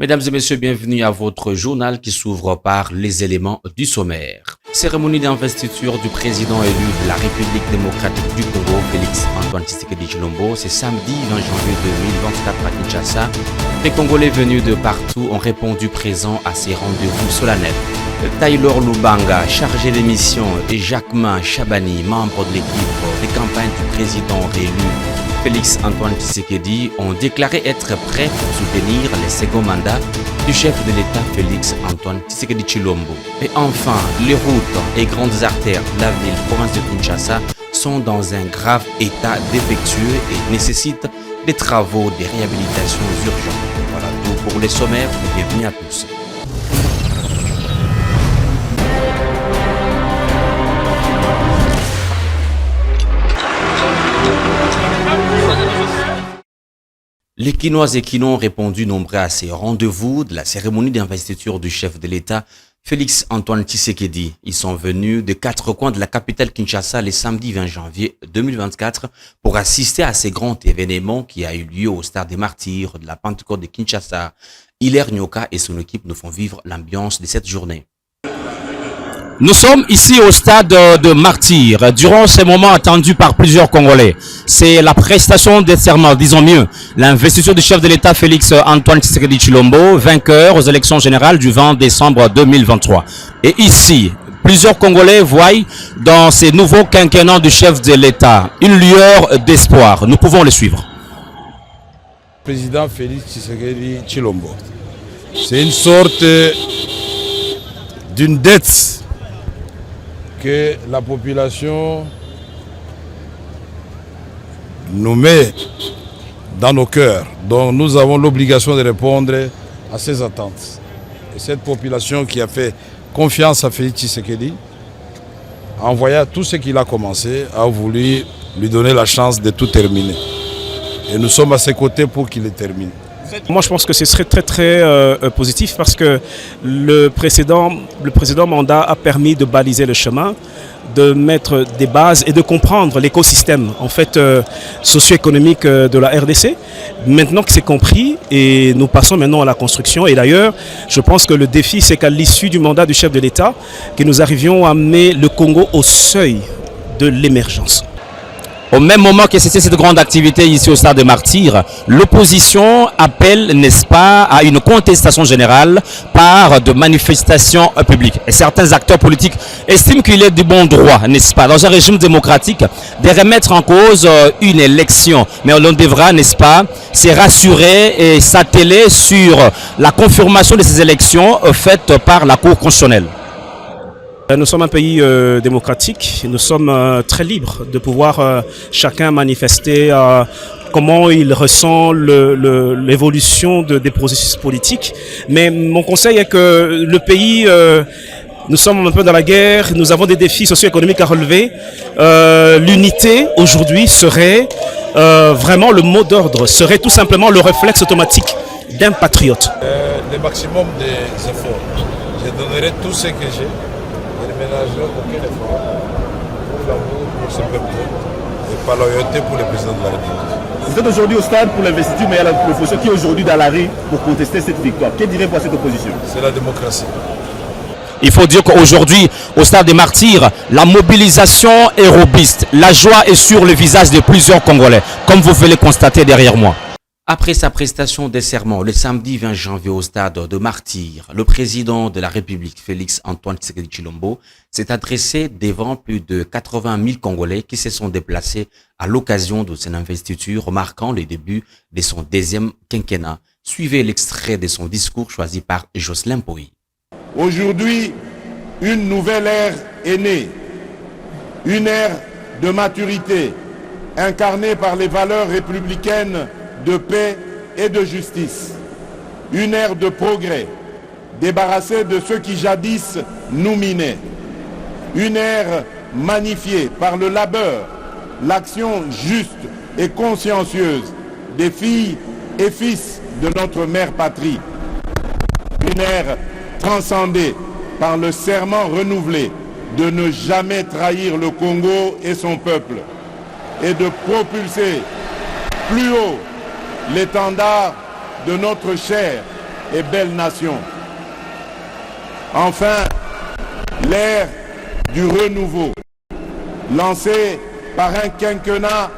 Mesdames et messieurs, bienvenue à votre journal qui s'ouvre par les éléments du sommaire. Cérémonie d'investiture du président élu de la République démocratique du Congo, Félix Antoine Tshisekedi Tshilombo, c'est samedi 20 janvier 2024 à Kinshasa. Les Congolais venus de partout ont répondu présents à ces rendez-vous solennels. Taylor Lubanga, chargé de mission, et Jacquemin Chabani, membre de l'équipe de campagne du président réélu Félix Antoine Tshisekedi, ont déclaré être prêts pour soutenir les seconds mandats du chef de l'État Félix Antoine Tshisekedi Tshilombo. Et enfin, les routes et grandes artères de la ville province de Kinshasa sont dans un grave état défectueux et nécessitent des travaux de réhabilitation urgents. Voilà tout pour les sommaires. Bienvenue à tous. Les Kinoises et Kinois ont répondu nombreux à ces rendez-vous de la cérémonie d'investiture du chef de l'État, Félix Antoine Tshisekedi. Ils sont venus de 4 coins de la capitale Kinshasa le samedi 20 janvier 2024 pour assister à ces grands événements qui a eu lieu au Stade des Martyrs de la Pentecôte de Kinshasa. Hilaire Nyoka et son équipe nous font vivre l'ambiance de cette journée. Nous sommes ici au stade de Martyrs, durant ces moments attendus par plusieurs Congolais. C'est la prestation des serments, disons mieux, l'investiture du chef de l'État Félix Antoine Tshisekedi Tshilombo, vainqueur aux élections générales du 20 décembre 2023. Et ici, plusieurs Congolais voient dans ces nouveaux quinquennats du chef de l'État une lueur d'espoir. Nous pouvons le suivre. Président Félix Tshisekedi Tshilombo, c'est une sorte d'une dette que la population nous met dans nos cœurs. Donc nous avons l'obligation de répondre à ces attentes. Et cette population qui a fait confiance à Félix Tshisekedi, en voyant tout ce qu'il a commencé, a voulu lui donner la chance de tout terminer. Et nous sommes à ses côtés pour qu'il le termine. Moi, je pense que ce serait très positif parce que le précédent mandat a permis de baliser le chemin, de mettre des bases et de comprendre l'écosystème en fait socio-économique de la RDC. Maintenant que c'est compris et nous passons maintenant à la construction. Et d'ailleurs, je pense que le défi, c'est qu'à l'issue du mandat du chef de l'État, que nous arrivions à amener le Congo au seuil de l'émergence. Au même moment que c'était cette grande activité ici au Stade des Martyrs, l'opposition appelle, n'est-ce pas, à une contestation générale par de manifestations publiques. Et certains acteurs politiques estiment qu'il est du bon droit, n'est-ce pas, dans un régime démocratique, de remettre en cause une élection. Mais on devra, n'est-ce pas, se rassurer et s'atteler sur la confirmation de ces élections faites par la Cour constitutionnelle. Nous sommes un pays démocratique, nous sommes très libres de pouvoir chacun manifester comment il ressent l'évolution des processus politiques. Mais mon conseil est que le pays, nous sommes un peu dans la guerre, nous avons des défis socio-économiques à relever. L'unité aujourd'hui serait vraiment le mot d'ordre, serait tout simplement le réflexe automatique d'un patriote. Le maximum des efforts, je donnerai tout ce que j'ai. Aucun effort pour l'amour pour ce peuple et par loyauté pour le président de la République. Vous êtes aujourd'hui au stade pour l'investiture, mais il y a l'opposition qui est aujourd'hui dans la rue pour contester cette victoire. Que direz-vous à cette opposition? C'est la démocratie. Il faut dire qu'aujourd'hui, au Stade des Martyrs, la mobilisation est robuste. La joie est sur le visage de plusieurs Congolais, comme vous pouvez le constater derrière moi. Après sa prestation des serments le samedi 20 janvier au stade de Martyrs, le président de la République, Félix Antoine Tshisekedi Tshilombo, s'est adressé devant plus de 80 000 Congolais qui se sont déplacés à l'occasion de son investiture, marquant le début de son deuxième quinquennat. Suivez l'extrait de son discours choisi par Jocelyn Pouy. Aujourd'hui, une nouvelle ère est née, une ère de maturité, incarnée par les valeurs républicaines de paix et de justice, une ère de progrès, débarrassée de ceux qui jadis nous minaient, une ère magnifiée par le labeur, l'action juste et consciencieuse des filles et fils de notre mère patrie, une ère transcendée par le serment renouvelé de ne jamais trahir le Congo et son peuple et de propulser plus haut l'étendard de notre cher et belle nation. Enfin, l'ère du renouveau, lancée par un quinquennat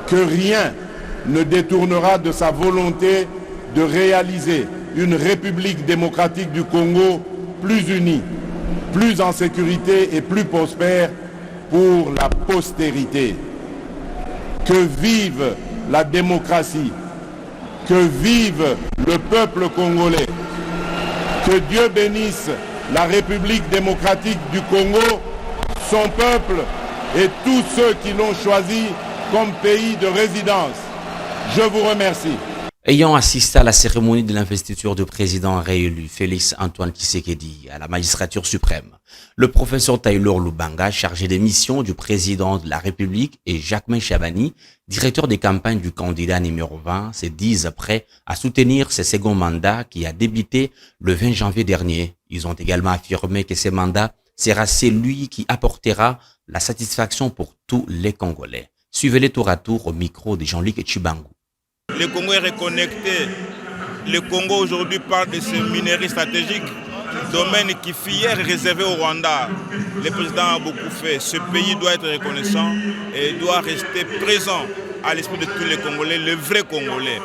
que rien ne détournera de sa volonté de réaliser une République démocratique du Congo plus unie, plus en sécurité et plus prospère pour la postérité. Que vive la démocratie, que vive le peuple congolais, que Dieu bénisse la République démocratique du Congo, son peuple et tous ceux qui l'ont choisi comme pays de résidence. Je vous remercie. Ayant assisté à la cérémonie de l'investiture du président réélu Félix Antoine Tshisekedi à la magistrature suprême, le professeur Taylor Lubanga, chargé des missions du président de la République, et Jacquemain Chabani, directeur des campagnes du candidat numéro 20, se disent prêts à soutenir ce second mandat qui a débuté le 20 janvier dernier. Ils ont également affirmé que ce mandat sera celui qui apportera la satisfaction pour tous les Congolais. Suivez-les tour à tour au micro de Jean-Luc Chibangu. Le Congo est reconnecté. Le Congo aujourd'hui parle de ce minerai stratégique, domaine qui fut hier réservé au Rwanda. Le président a beaucoup fait. Ce pays doit être reconnaissant et doit rester présent à l'esprit de tous les Congolais, les vrais Congolais.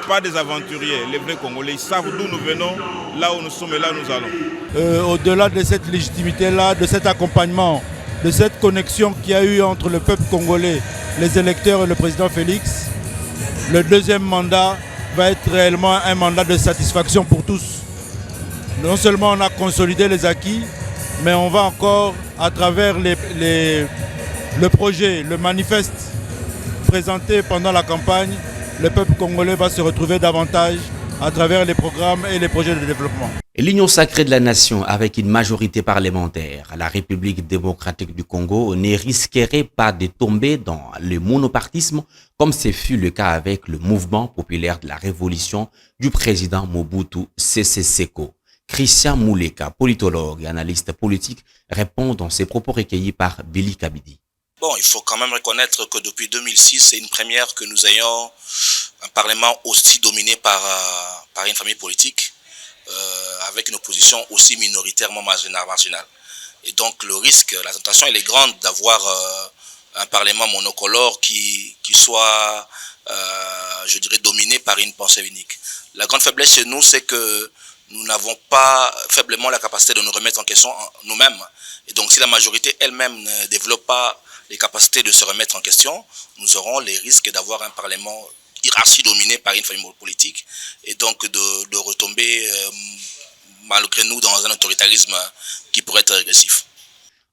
Pas des aventuriers, les vrais Congolais. Ils savent d'où nous venons, là où nous sommes et là où nous allons. Au-delà de cette légitimité-là, de cet accompagnement, de cette connexion qu'il y a eu entre le peuple congolais, les électeurs et le président Félix, le deuxième mandat va être réellement un mandat de satisfaction pour tous. Non seulement on a consolidé les acquis, mais on va encore, à travers le projet, le manifeste présenté pendant la campagne, le peuple congolais va se retrouver davantage à travers les programmes et les projets de développement. L'Union sacrée de la nation, avec une majorité parlementaire, la République démocratique du Congo ne risquerait pas de tomber dans le monopartisme, comme ce fut le cas avec le mouvement populaire de la révolution du président Mobutu Sese Seko. Christian Mouleka, politologue et analyste politique, répond dans ses propos recueillis par Billy Kabidi. Bon, il faut quand même reconnaître que depuis 2006, c'est une première que nous ayons un parlement aussi dominé par une famille politique, avec une opposition aussi minoritairement marginale. Et donc le risque, la tentation, elle est grande d'avoir un parlement monocolore qui soit, je dirais, dominé par une pensée unique. La grande faiblesse chez nous, c'est que nous n'avons pas faiblement la capacité de nous remettre en question nous-mêmes. Et donc si la majorité elle-même ne développe pas les capacités de se remettre en question, nous aurons les risques d'avoir un parlement archi dominé par une famille politique et donc de retomber malgré nous dans un autoritarisme qui pourrait être régressif.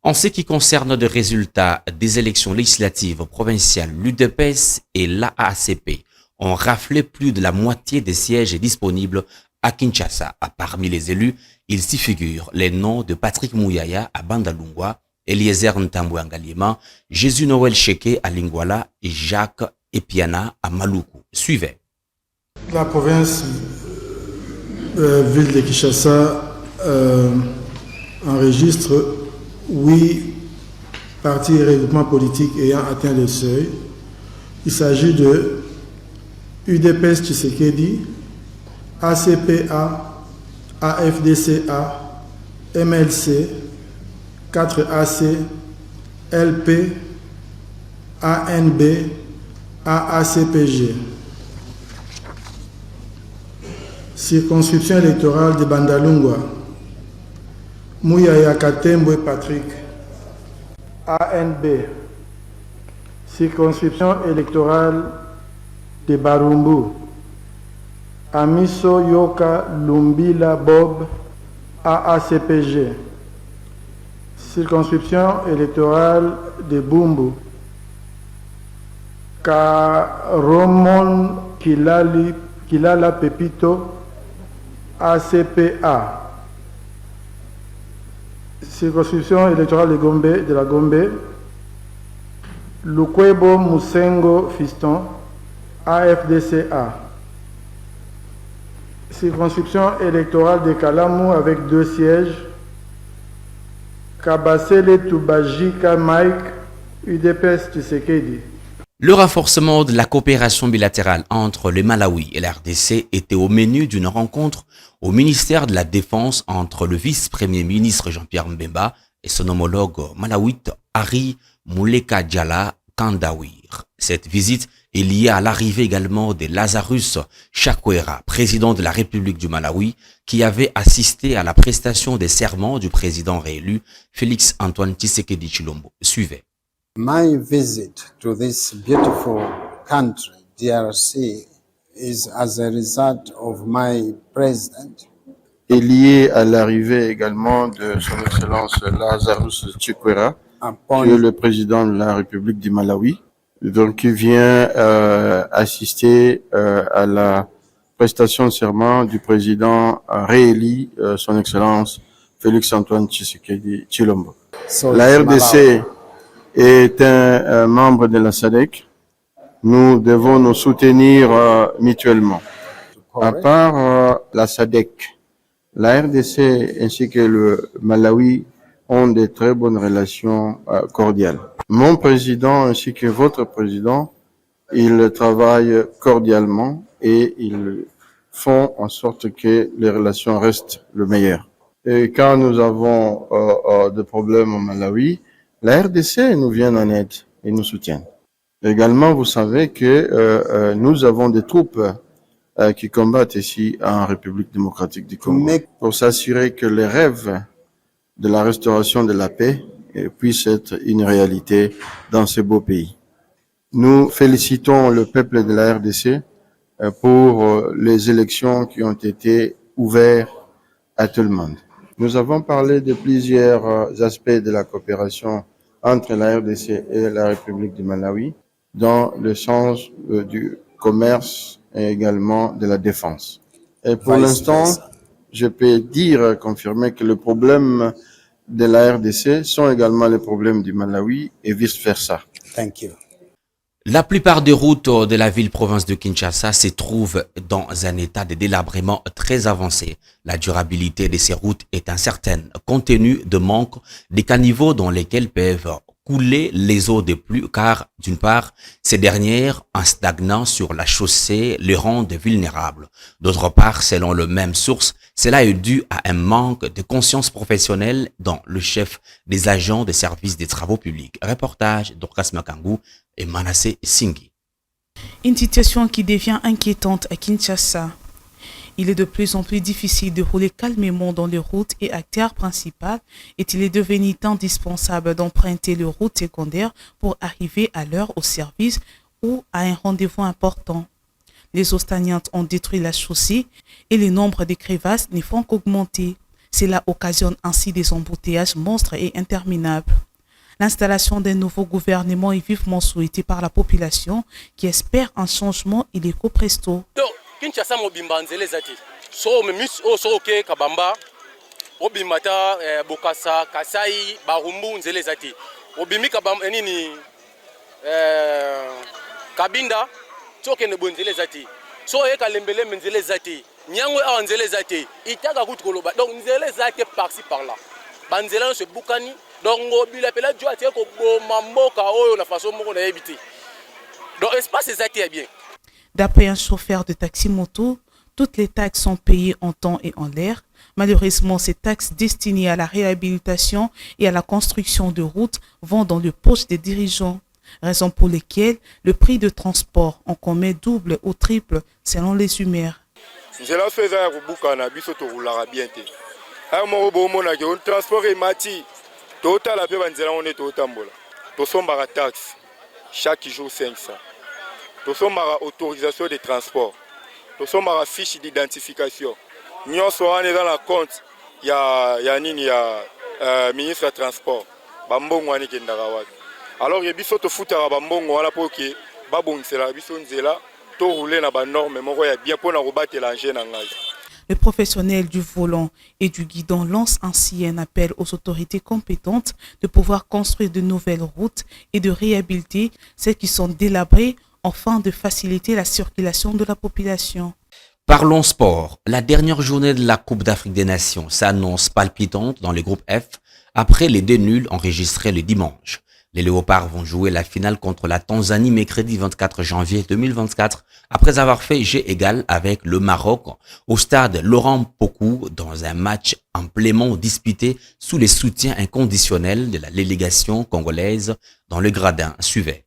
En ce qui concerne les résultats des élections législatives provinciales, l'UDPS et l'AACP ont raflé plus de la moitié des sièges disponibles à Kinshasa. Parmi les élus, il s'y figure les noms de Patrick Mouyaya à Bandalungwa, Eliezer Ntambouangaliema, Jésus Noël Cheke à Lingwala et Jacques Epiana à Maluku. Suivez. La province ville de Kinshasa enregistre 8 partis et regroupements politiques ayant atteint le seuil. Il s'agit de UDPS Tshisekedi, ACPA, AFDCA, MLC, 4AC, LP, ANB, AACPG. Circonscription électorale de Bandalungwa, Mouyaya Katembwe Patrick, ANB. Circonscription électorale de Barumbu, Amiso Yoka Lumbila Bob, AACPG. Circonscription électorale de Bumbu, Karomon Kilala Pepito, ACPA. Circonscription électorale de la Gombe, Lukwebo Musengo Fiston, AFDCA. Circonscription électorale de Kalamu avec 2 sièges, Kabasele Tubajika Mike, UDPS Tshisekedi. Le renforcement de la coopération bilatérale entre le Malawi et la RDC était au menu d'une rencontre au ministère de la Défense entre le vice-premier ministre Jean-Pierre Mbemba et son homologue malawite Harry Muleka Diala Kandawir. Cette visite est liée à l'arrivée également de Lazarus Chakwera, président de la République du Malawi, qui avait assisté à la prestation des serments du président réélu Félix Antoine Tshisekedi Tshilombo. Suivez. My visit to this beautiful country, DRC, is as a result of my president. Est lié à l'arrivée également de son Excellence Lazarus Chakwera, qui est le président de la République du Malawi, donc qui vient assister à la prestation de serment du président réélu, son Excellence Félix Antoine Tshisekedi Tshilombo. La RDC est un membre de la SADC. Nous devons nous soutenir mutuellement. À part la SADC, la RDC ainsi que le Malawi ont de très bonnes relations cordiales. Mon président ainsi que votre président, ils travaillent cordialement et ils font en sorte que les relations restent le meilleur. Et quand nous avons des problèmes au Malawi, la RDC nous vient en aide et nous soutient. Également, vous savez que nous avons des troupes qui combattent ici en République démocratique du Congo pour s'assurer que les rêves de la restauration de la paix puissent être une réalité dans ce beau pays. Nous félicitons le peuple de la RDC pour les élections qui ont été ouvertes à tout le monde. Nous avons parlé de plusieurs aspects de la coopération entre la RDC et la République du Malawi dans le sens du commerce et également de la défense. Et pour l'instant, je peux confirmer que les problèmes de la RDC sont également les problèmes du Malawi et vice-versa. Thank you. La plupart des routes de la ville-province de Kinshasa se trouvent dans un état de délabrement très avancé. La durabilité de ces routes est incertaine, compte tenu de manque des caniveaux dans lesquels peuvent couler les eaux de pluie, car d'une part, ces dernières, en stagnant sur la chaussée, les rendent vulnérables. D'autre part, selon le même source, cela est dû à un manque de conscience professionnelle dans le chef des agents des services des travaux publics. Reportage d'Orkas Makangu et Manassé Singhi. Une situation qui devient inquiétante à Kinshasa. Il est de plus en plus difficile de rouler calmement dans les routes et artères principales et il est devenu indispensable d'emprunter les routes secondaires pour arriver à l'heure au service ou à un rendez-vous important. Les eaux stagnantes ont détruit la chaussée et le nombre de crevasses ne font qu'augmenter. Cela occasionne ainsi des embouteillages monstres et interminables. L'installation d'un nouveau gouvernement est vivement souhaitée par la population qui espère un changement illico presto. Kinshasa mobimba nzele zati so memis o so ke kabamba obimata bokasa kasai barumbu nzele zati obimi kabamba nini kabinda toke ne bonzele zati so e kalembele nzele zati nyangwe a nzele zati itaka kutu koloba donc nzele zati par-ci par-là banzela se bukani donc obila pela jo atie ko boma mboka oyo na façon moko na ebiti donc espace zati est bien. D'après un chauffeur de taxi-moto, toutes les taxes sont payées en temps et en l'air. Malheureusement, ces taxes destinées à la réhabilitation et à la construction de routes vont dans les poches des dirigeants, raison pour laquelle le prix de transport en commun double ou triple selon les humeurs. Chaque jour 500. Nous sommes à autorisation de transport. Nous sommes à fiche d'identification. Nous sommes dans la compte. Il y a ministre de transport. Alors il y a des choses qui pour que le professionnel du volant et du guidon lance ainsi un appel aux autorités compétentes de pouvoir construire de nouvelles routes et de réhabiliter celles qui sont délabrées afin de faciliter la circulation de la population. Parlons sport. La dernière journée de la Coupe d'Afrique des Nations s'annonce palpitante dans le groupe F après les 2 nuls enregistrés le dimanche. Les Léopards vont jouer la finale contre la Tanzanie mercredi 24 janvier 2024 après avoir fait jeu égal avec le Maroc au stade Laurent Pokou dans un match amplement disputé sous les soutiens inconditionnels de la délégation congolaise dans le gradin suivait.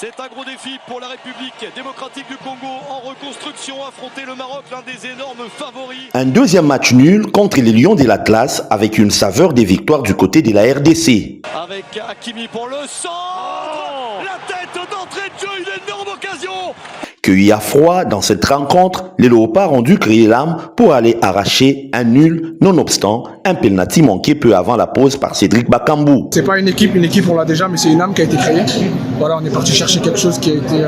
C'est un gros défi pour la République démocratique du Congo en reconstruction, affronter le Maroc, l'un des énormes favoris. Un deuxième match nul contre les Lions de l'Atlas avec une saveur des victoires du côté de la RDC. Avec Hakimi pour le centre, la tête d'entrée de jeu, une énorme occasion. Cueillis à froid dans cette rencontre, les Léopards ont dû créer l'âme pour aller arracher un nul, nonobstant un penalty manqué peu avant la pause par Cédric Bakambu. C'est pas une équipe on l'a déjà, mais c'est une âme qui a été créée. Voilà, on est parti chercher quelque chose qui a été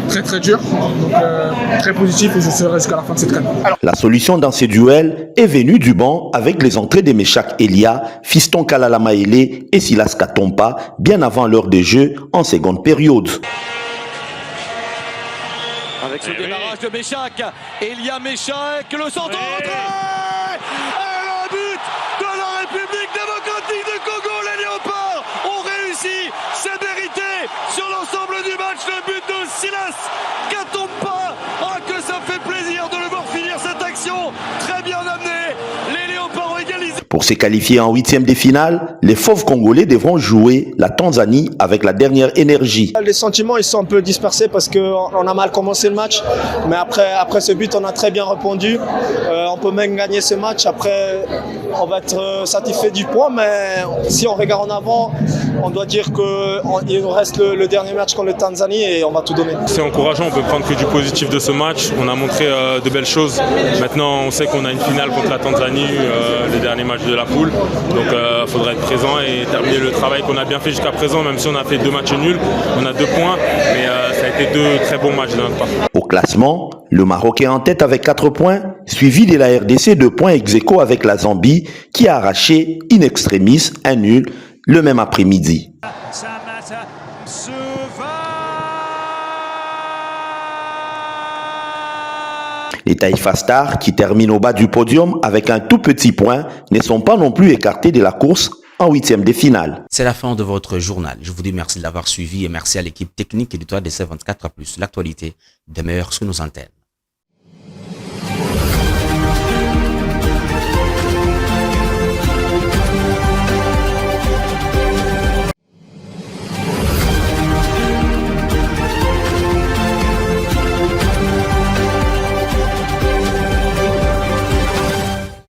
très très dur, donc très positif et je serai jusqu'à la fin de cette canne. La solution dans ces duels est venue du banc avec les entrées de Meshak Elia, Fiston Kalala Maele et Silas Katompa bien avant l'heure de jeu en seconde période. Avec ce démarrage de Meshak, Elia Meshak, le centre entrée et le but de la République démocratique du Congo. Les Léopards ont réussi, c'est mérité sur l'ensemble du match, le but de Silas Katompa. Ah, que ça fait plaisir de le voir finir cette action, très bien amené. Les Léopards ont égalisé. Pour se qualifier en huitième de finale, les fauves congolais devront jouer la Tanzanie avec la dernière énergie. Les sentiments ils sont un peu dispersés parce qu'on a mal commencé le match, mais après ce but on a très bien répondu. On peut même gagner ce match, après on va être satisfait du point, mais si on regarde en avant, on doit dire qu'il nous reste le dernier match contre le Tanzanie et on va tout donner. C'est encourageant, on peut prendre que du positif de ce match, on a montré de belles choses. Maintenant on sait qu'on a une finale contre la Tanzanie, le dernier match de la poule, donc il faudra être présent et terminer le travail qu'on a bien fait jusqu'à présent, même si on a fait 2 matchs nuls, on a 2 points, mais ça a été 2 très bons matchs de notre part. Au classement, le Maroc est en tête avec 4 points, suivi de la RDC 2 points ex-aequo avec la Zambie qui a arraché in extremis un nul le même après-midi. Les Taïfa Stars, qui terminent au bas du podium avec un tout petit point, ne sont pas non plus écartés de la course en huitième de finale. C'est la fin de votre journal. Je vous dis merci de l'avoir suivi et merci à l'équipe technique et du toit de C24+. L'actualité demeure sur nos antennes.